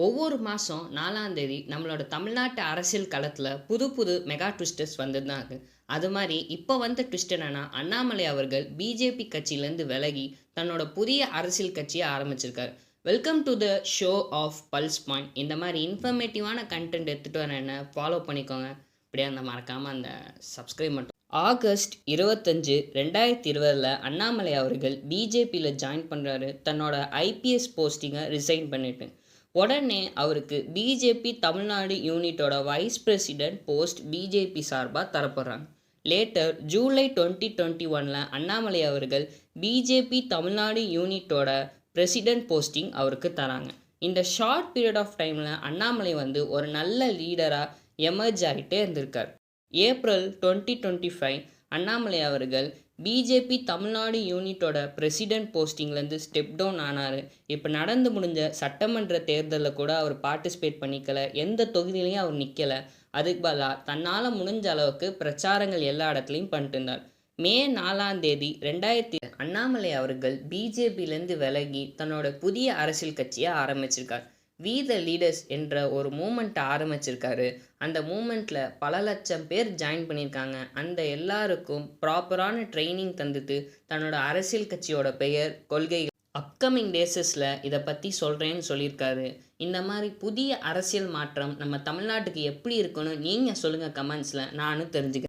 ஒவ்வொரு மாதம் 4ஆம் தேதி நம்மளோட தமிழ்நாட்டு அரசியல் களத்தில் புது புது மெகா ட்விஸ்டர்ஸ் வந்து தான் இருக்கு. அது மாதிரி இப்போ வந்த ட்விஸ்ட் என்னன்னா, அண்ணாமலை அவர்கள் பிஜேபி கட்சியிலேருந்து விலகி தன்னோட புதிய அரசியல் கட்சியை ஆரம்பிச்சிருக்காரு. Welcome to the show of Pulse Point. இந்த மாதிரி இன்ஃபர்மேட்டிவான கண்டென்ட் எடுத்துகிட்டு வர என்ன ஃபாலோ பண்ணிக்கோங்க. அப்படியே அந்த மறக்காமல் அந்த சப்ஸ்கிரைப் மட்டும். ஆகஸ்ட் 25 2020 அண்ணாமலை அவர்கள் பிஜேபியில் ஜாயின் பண்ணுறாரு. தன்னோட ஐபிஎஸ் போஸ்டிங்கை ரிசைன் பண்ணிட்டு உடனே அவருக்கு பிஜேபி தமிழ்நாடு யூனிட்டோட வைஸ் பிரசிடென்ட் போஸ்ட் பிஜேபி சார்பாக தரப்படுறாங்க. லேட்டர் ஜூலை 2021 அண்ணாமலை அவர்கள் பிஜேபி தமிழ்நாடு யூனிட்டோட பிரசிடென்ட் போஸ்டிங் அவருக்கு தராங்க. இந்த ஷார்ட் பீரியட் ஆஃப் டைமில் அண்ணாமலை வந்து ஒரு நல்ல லீடராக எமர்ஜ் ஆகிட்டே இருந்திருக்கார். ஏப்ரல் 2025 அண்ணாமலை அவர்கள் பிஜேபி தமிழ்நாடு யூனிட்டோட பிரசிடென்ட் போஸ்டிங்லேருந்து ஸ்டெப் டவுன் ஆனார். இப்போ நடந்து முடிஞ்ச சட்டமன்ற தேர்தலில் கூட அவர் பார்ட்டிசிபேட் பண்ணிக்கல, எந்த தொகுதியிலையும் அவர் நிற்கலை. அதுக்கு பதிலாக தன்னால் முடிஞ்ச அளவுக்கு பிரச்சாரங்கள் எல்லா இடத்துலையும் பண்ணிட்டு இருந்தார். மே 4ஆம் தேதி 2000 அண்ணாமலை அவர்கள் பிஜேபியிலேருந்து விலகி தன்னோட புதிய அரசியல் கட்சியை ஆரம்பிச்சிருக்கார். வி த லீடர்ஸ் என்ற ஒரு மூமெண்ட்டை ஆரம்பிச்சிருக்காரு. அந்த மூமெண்ட்டில் பல லட்சம் பேர் ஜாயின் பண்ணியிருக்காங்க. அந்த எல்லாருக்கும் ப்ராப்பரான ட்ரைனிங் தந்துட்டு தன்னோட அரசியல் கட்சியோட பெயர், கொள்கைகள் அப்கமிங் டேஸஸில் இதை பற்றி சொல்கிறேன்னு சொல்லியிருக்காரு. இந்த மாதிரி புதிய அரசியல் மாற்றம் நம்ம தமிழ்நாட்டுக்கு எப்படி இருக்குன்னு நீங்கள் சொல்லுங்கள் கமெண்ட்ஸில், நானும் தெரிஞ்சுக்கிறேன்.